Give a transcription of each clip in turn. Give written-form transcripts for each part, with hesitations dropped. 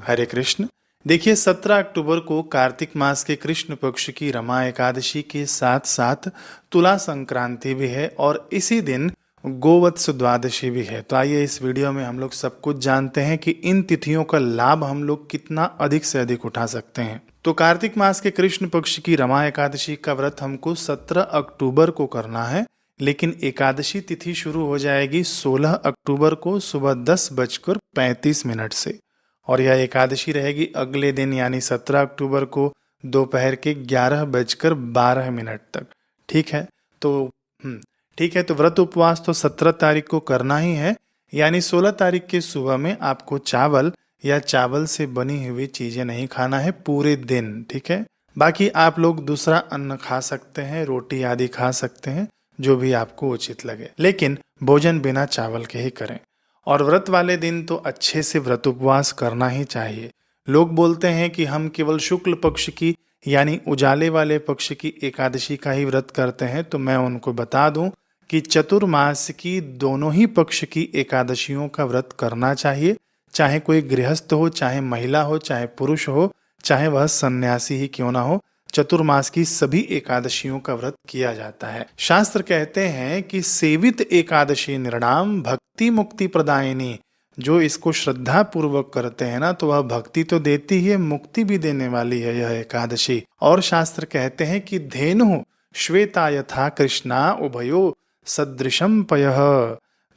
हरे कृष्ण। देखिए 17 अक्टूबर को कार्तिक मास के कृष्ण पक्ष की रमा एकादशी के साथ साथ तुला संक्रांति भी है और इसी दिन गोवत्स द्वादशी भी है। तो आइए इस वीडियो में हम लोग सब कुछ जानते हैं कि इन तिथियों का लाभ हम लोग कितना अधिक से अधिक उठा सकते हैं। तो कार्तिक मास के कृष्ण पक्ष की रमा एकादशी का व्रत हमको 17 अक्टूबर को करना है, लेकिन एकादशी तिथि शुरू हो जाएगी 16 अक्टूबर को सुबह 10:35 से और यह एकादशी रहेगी अगले दिन यानी 17 अक्टूबर को दोपहर के 11:12 तक। ठीक है, तो व्रत उपवास तो 17 तारीख को करना ही है, यानी 16 तारीख के सुबह में आपको चावल या चावल से बनी हुई चीजें नहीं खाना है पूरे दिन। ठीक है, बाकी आप लोग दूसरा अन्न खा सकते हैं, रोटी आदि खा सकते हैं, जो भी आपको उचित लगे, लेकिन भोजन बिना चावल के ही करें। और व्रत वाले दिन तो अच्छे से व्रत उपवास करना ही चाहिए। लोग बोलते हैं कि हम केवल शुक्ल पक्ष की यानी उजाले वाले पक्ष की एकादशी का ही व्रत करते हैं, तो मैं उनको बता दूं कि चतुर्मास की दोनों ही पक्ष की एकादशियों का व्रत करना चाहिए, चाहे कोई गृहस्थ हो, चाहे महिला हो, चाहे पुरुष हो, चाहे वह सन्यासी ही क्यों ना हो। चतुर्मास की सभी एकादशियों का व्रत किया जाता है। शास्त्र कहते हैं कि सेवित एकादशी निर्णाम भक्ति मुक्ति प्रदायिनी, जो इसको श्रद्धा पूर्वक करते हैं ना, तो वह भक्ति तो देती है, मुक्ति भी देने वाली है यह एकादशी। और शास्त्र कहते हैं कि धेनु श्वेता यथा कृष्णा उभयो सदृशम पयः,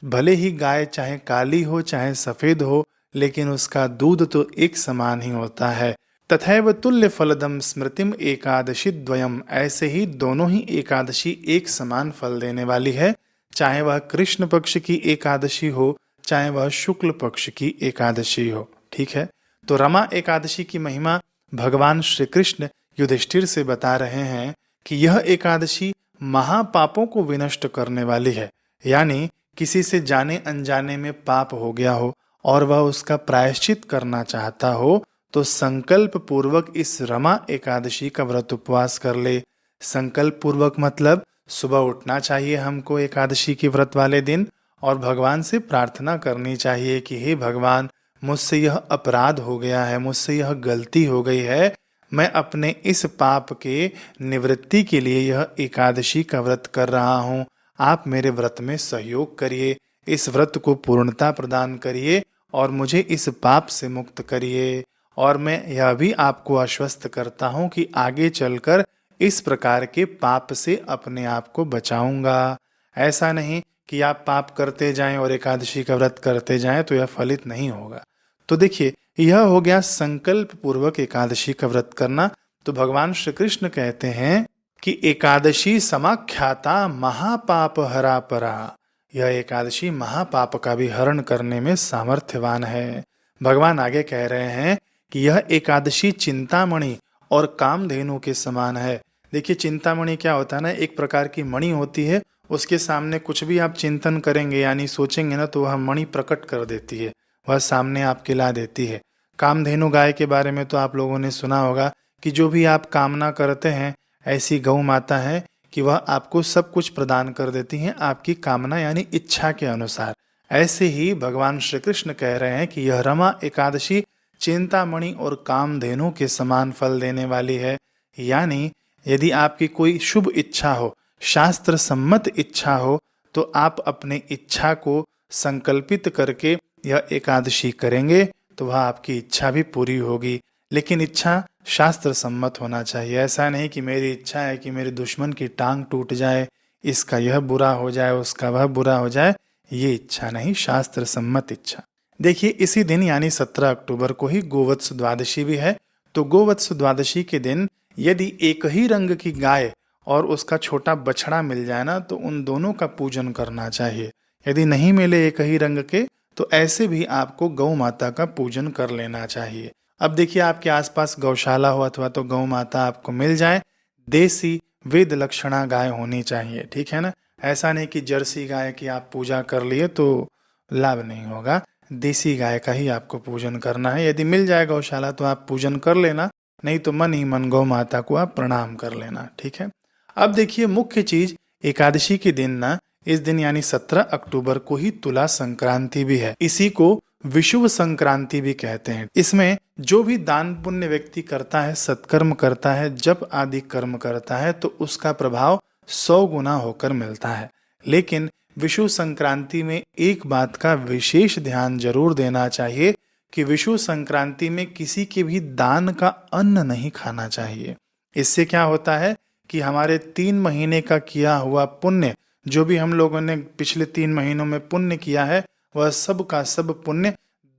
भले ही गाय चाहे काली हो चाहे सफेद हो, लेकिन उसका दूध तो एक समान ही होता है। तथैव तुल्य फलदम स्मृतिम एकादशी द्वयम, ऐसे ही दोनों ही एकादशी एक समान फल देने वाली है, चाहे वह कृष्ण पक्ष की एकादशी हो चाहे वह शुक्ल पक्ष की एकादशी हो। ठीक है, तो रमा एकादशी की महिमा भगवान श्री कृष्ण युधिष्ठिर से बता रहे हैं कि यह एकादशी महापापों को विनष्ट करने वाली है, यानी किसी से जाने अनजाने में पाप हो गया हो और वह उसका प्रायश्चित करना चाहता हो, तो संकल्प पूर्वक इस रमा एकादशी का व्रत उपवास कर ले। संकल्प पूर्वक मतलब सुबह उठना चाहिए हमको एकादशी के व्रत वाले दिन और भगवान से प्रार्थना करनी चाहिए कि हे भगवान, मुझसे यह अपराध हो गया है, मुझसे यह गलती हो गई है, मैं अपने इस पाप के निवृत्ति के लिए यह एकादशी का व्रत कर रहा हूँ। आप मेरे व्रत में सहयोग करिए, इस व्रत को पूर्णता प्रदान करिए और मुझे इस पाप से मुक्त करिए। और मैं यह भी आपको आश्वस्त करता हूँ कि आगे चलकर इस प्रकार के पाप से अपने आप को बचाऊंगा। ऐसा नहीं कि आप पाप करते जाएं और एकादशी का व्रत करते जाएं तो यह फलित नहीं होगा। तो देखिए, यह हो गया संकल्प पूर्वक एकादशी का व्रत करना। तो भगवान श्री कृष्ण कहते हैं कि एकादशी समाख्याता महापाप हरा परा, यह एकादशी महापाप का भी हरण करने में सामर्थ्यवान है। भगवान आगे कह रहे हैं कि यह एकादशी चिंतामणि और कामधेनु के समान है। देखिए, चिंतामणि क्या होता है ना, एक प्रकार की मणि होती है, उसके सामने कुछ भी आप चिंतन करेंगे यानी सोचेंगे ना, तो वह मणि प्रकट कर देती है, वह सामने आपके ला देती है। कामधेनु गाय के बारे में तो आप लोगों ने सुना होगा कि जो भी आप कामना करते हैं, ऐसी गौ माता है कि वह आपको सब कुछ प्रदान कर देती हैं आपकी कामना यानी इच्छा के अनुसार। ऐसे ही भगवान श्री कृष्ण कह रहे हैं कि यह रमा एकादशी चिंतामणि और कामधेनु के समान फल देने वाली है। यानी यदि आपकी कोई शुभ इच्छा हो, शास्त्र सम्मत इच्छा हो, तो आप अपने इच्छा को संकल्पित करके यह एकादशी करेंगे तो वह आपकी इच्छा भी पूरी होगी। लेकिन इच्छा शास्त्र सम्मत होना चाहिए। ऐसा नहीं कि मेरी इच्छा है कि मेरे दुश्मन की टांग टूट जाए, इसका यह बुरा हो जाए, उसका वह बुरा हो जाए, ये इच्छा नहीं, शास्त्र सम्मत इच्छा। देखिए, इसी दिन यानी 17 अक्टूबर को ही गोवत्स द्वादशी भी है। तो गोवत्स द्वादशी के दिन यदि एक ही रंग की गाय और उसका छोटा बछड़ा मिल जाए ना, तो उन दोनों का पूजन करना चाहिए। यदि नहीं मिले एक ही रंग के, तो ऐसे भी आपको गौ माता का पूजन कर लेना चाहिए। अब देखिए, आपके आसपास गौशाला हो अथवा तो गौ माता आपको मिल जाए, देसी वेद लक्षणा गाय होनी चाहिए। ठीक है ना, ऐसा नहीं कि जर्सी गाय की आप पूजा कर लिए तो लाभ नहीं होगा, देसी गाय का ही आपको पूजन करना है। यदि मिल जाए गौशाला तो आप पूजन कर लेना, नहीं तो मन ही मन गौ माता को आप प्रणाम कर लेना। ठीक है, अब देखिए, मुख्य चीज एकादशी के दिन ना, इस दिन यानी 17 अक्टूबर को ही तुला संक्रांति भी है। इसी को विषुव संक्रांति भी कहते हैं। इसमें जो भी दान पुण्य व्यक्ति करता है, सत्कर्म करता है, जप आदि कर्म करता है, तो उसका प्रभाव 100 गुना होकर मिलता है। लेकिन विषुव संक्रांति में एक बात का विशेष ध्यान जरूर देना चाहिए कि विषुव संक्रांति में किसी के भी दान का अन्न नहीं खाना चाहिए। इससे क्या होता है कि हमारे 3 महीने का किया हुआ पुण्य, जो भी हम लोगों ने पिछले 3 महीनों में पुण्य किया है, वह सब का सब पुण्य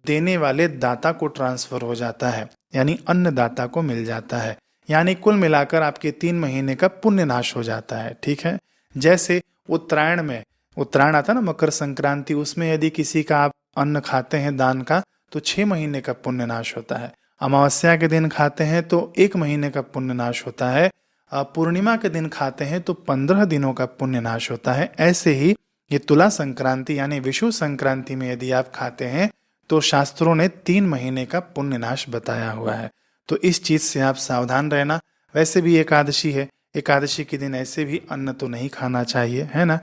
देने वाले दाता को ट्रांसफर हो जाता है, यानी अन्नदाता को मिल जाता है। यानी कुल मिलाकर आपके 3 महीने का पुण्य नाश हो जाता है। ठीक है। जैसे उत्तरायण में, उत्तरायण आता ना, मकर संक्रांति, उसमें यदि किसी का आप अन्न खाते हैं दान का, तो 6 महीने का पुण्य नाश होता है। अमावस्या के दिन खाते हैं तो 1 महीने का पुण्य नाश होता है। पूर्णिमा के दिन खाते हैं तो 15 दिनों का पुण्य नाश होता है। ऐसे ही ये तुला संक्रांति यानी विषुव संक्रांति में यदि आप खाते हैं तो शास्त्रों ने 3 महीने का पुण्य नाश बताया हुआ है। तो इस चीज से आप सावधान रहना। वैसे भी एकादशी है, एकादशी के दिन ऐसे भी अन्न तो नहीं खाना चाहिए, है ना।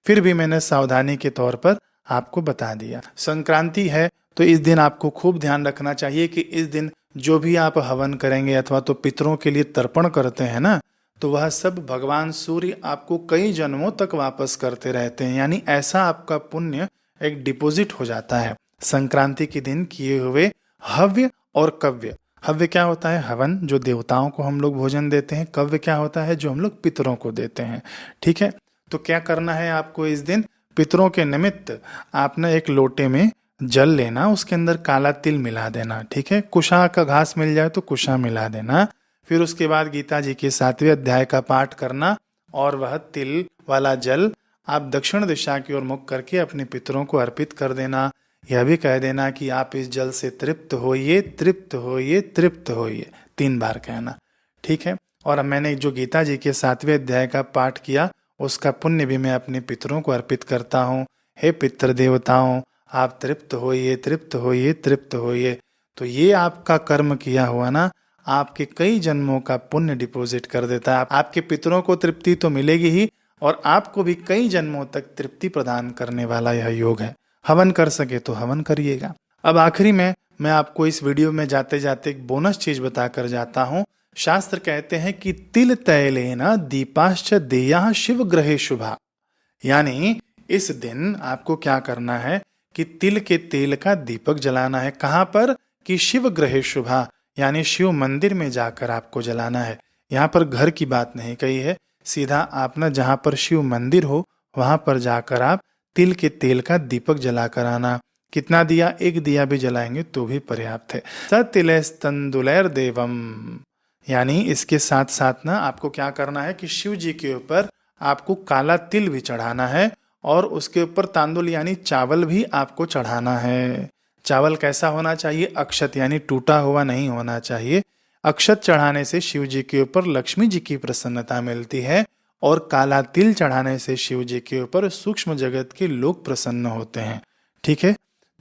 फिर भी मैंने सावधानी के तौर पर आपको बता दिया। संक्रांति है तो इस दिन आपको खूब ध्यान रखना चाहिए कि इस दिन जो भी आप हवन करेंगे अथवा तो पितरों के लिए तर्पण करते हैं ना, तो वह सब भगवान सूर्य आपको कई जन्मों तक वापस करते रहते हैं। यानी ऐसा आपका पुण्य एक डिपॉजिट हो जाता है। संक्रांति के दिन किए हुए हव्य और कव्य, हव्य क्या होता है? हवन, जो देवताओं को हम लोग भोजन देते हैं। कव्य क्या होता है? जो हम लोग पितरों को देते हैं। ठीक है। तो क्या करना है आपको इस दिन? पितरों के निमित्त आपने एक लोटे में जल लेना, उसके अंदर काला तिल मिला देना। ठीक है। कुशा का घास मिल जाए तो कुशा मिला देना। फिर उसके बाद गीता जी के 7वें अध्याय का पाठ करना और वह तिल वाला जल आप दक्षिण दिशा की ओर मुख करके अपने पितरों को अर्पित कर देना। यह भी कह देना कि आप इस जल से तृप्त होइए, तृप्त होइए, तृप्त होइए, 3 बार कहना। ठीक है। और अब मैंने जो गीता जी के 7वें अध्याय का पाठ किया, उसका पुण्य भी मैं अपने पितरों को अर्पित करता हूँ। हे पितृ देवताओं, आप तृप्त होइए, तृप्त होइए, तृप्त होइए। तो ये आपका कर्म किया हुआ ना, आपके कई जन्मों का पुण्य डिपॉजिट कर देता है। आपके पितरों को तृप्ति तो मिलेगी ही, और आपको भी कई जन्मों तक तृप्ति प्रदान करने वाला यह योग है। हवन कर सके तो हवन करिएगा। अब आखिरी में मैं आपको इस वीडियो में जाते जाते एक बोनस चीज बताकर जाता हूँ। शास्त्र कहते हैं कि तिल तैलेन दीपाश्च देया शिव ग्रहे शुभा। यानी इस दिन आपको क्या करना है कि तिल के तेल का दीपक जलाना है। कहाँ पर? कि शिव ग्रहे शुभा, यानी शिव मंदिर में जाकर आपको जलाना है। यहाँ पर घर की बात नहीं कही है, सीधा आप ना जहाँ पर शिव मंदिर हो वहां पर जाकर आप तिल के तेल का दीपक जला कर आना। कितना दिया? 1 दिया भी जलाएंगे तो भी पर्याप्त है। सतिलस्तंदुलैर देवम, यानी इसके साथ साथ ना आपको क्या करना है कि शिव जी के ऊपर आपको काला तिल भी चढ़ाना है और उसके ऊपर तांदुल यानी चावल भी आपको चढ़ाना है। चावल कैसा होना चाहिए? अक्षत, यानी टूटा हुआ नहीं होना चाहिए। अक्षत चढ़ाने से शिव जी के ऊपर लक्ष्मी जी की प्रसन्नता मिलती है और काला तिल चढ़ाने से शिव जी के ऊपर सूक्ष्म जगत के लोग प्रसन्न होते हैं। ठीक है।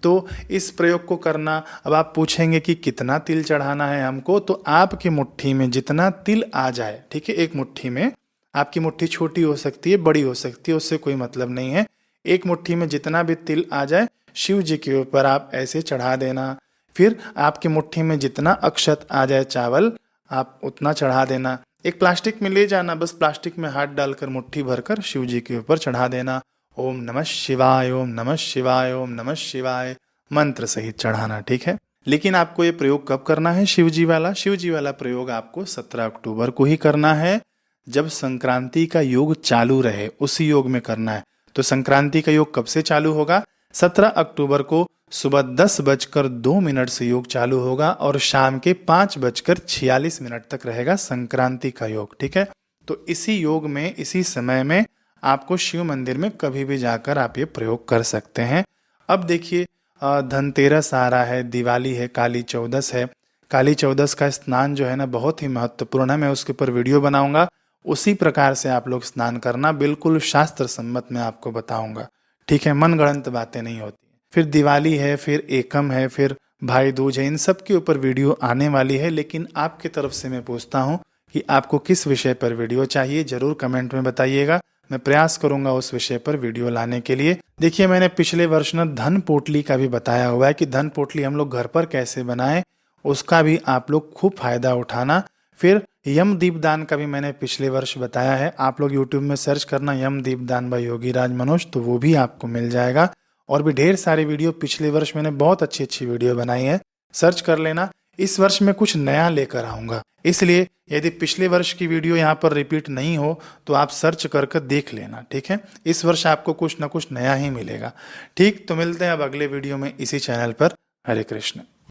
तो इस प्रयोग को करना। अब आप पूछेंगे कि कितना तिल चढ़ाना है हमको, तो आपकी मुट्ठी में जितना तिल आ जाए, ठीक है, एक मुट्ठी में, आपकी मुट्ठी छोटी हो सकती है, बड़ी हो सकती है, उससे कोई मतलब नहीं है। एक मुट्ठी में जितना भी तिल आ जाए शिव जी के ऊपर आप ऐसे चढ़ा देना। फिर आपकी मुट्ठी में जितना अक्षत आ जाए चावल, आप उतना चढ़ा देना। एक प्लास्टिक में ले जाना, बस प्लास्टिक में हाथ डालकर मुट्ठी भरकर शिव जी के ऊपर चढ़ा देना। ओम नमः शिवाय, ओम नमः शिवाय, ओम नमः शिवाय मंत्र सहित चढ़ाना। ठीक है। लेकिन आपको ये प्रयोग कब करना है? शिव जी वाला प्रयोग आपको 17 अक्टूबर को ही करना है, जब संक्रांति का योग चालू रहे, उसी योग में करना है। तो संक्रांति का योग कब से चालू होगा? 17 अक्टूबर को सुबह 10:02 से योग चालू होगा और शाम के 5:46 तक रहेगा संक्रांति का योग। ठीक है। तो इसी योग में, इसी समय में आपको शिव मंदिर में कभी भी जाकर आप ये प्रयोग कर सकते हैं। अब देखिए, धनतेरस आ रहा है, दिवाली है, काली चौदस है। काली चौदस का स्नान जो है ना बहुत ही महत्वपूर्ण है, मैं उसके ऊपर वीडियो बनाऊंगा। उसी प्रकार से आप लोग स्नान करना, बिल्कुल शास्त्र सम्मत मैं आपको बताऊंगा। ठीक है। मनगढ़ंत बातें नहीं होती। फिर दिवाली है, फिर एकम है, फिर भाई दूज है, इन सब के ऊपर वीडियो आने वाली है। लेकिन आपकी तरफ से मैं पूछता हूँ कि आपको किस विषय पर वीडियो चाहिए, जरूर कमेंट में बताइएगा। मैं प्रयास करूंगा उस विषय पर वीडियो लाने के लिए। देखिए, मैंने पिछले वर्ष ना धन पोटली का भी बताया हुआ है कि धन पोटली हम लोग घर पर कैसे बनाएं, उसका भी आप लोग खूब फायदा उठाना। फिर यम दीपदान का भी मैंने पिछले वर्ष बताया है, आप लोग यूट्यूब में सर्च करना यम दीपदान बाय योगीराज मनोज, तो वो भी आपको मिल जाएगा। और भी ढेर सारे वीडियो पिछले वर्ष मैंने बहुत अच्छी अच्छी वीडियो बनाई है, सर्च कर लेना। इस वर्ष मैं कुछ नया लेकर आऊंगा, इसलिए यदि पिछले वर्ष की वीडियो यहाँ पर रिपीट नहीं हो तो आप सर्च कर देख लेना, ठीक है। इस वर्ष आपको कुछ ना कुछ नया ही मिलेगा। ठीक, तो मिलते हैं अब अगले वीडियो में इसी चैनल पर। हरे कृष्ण।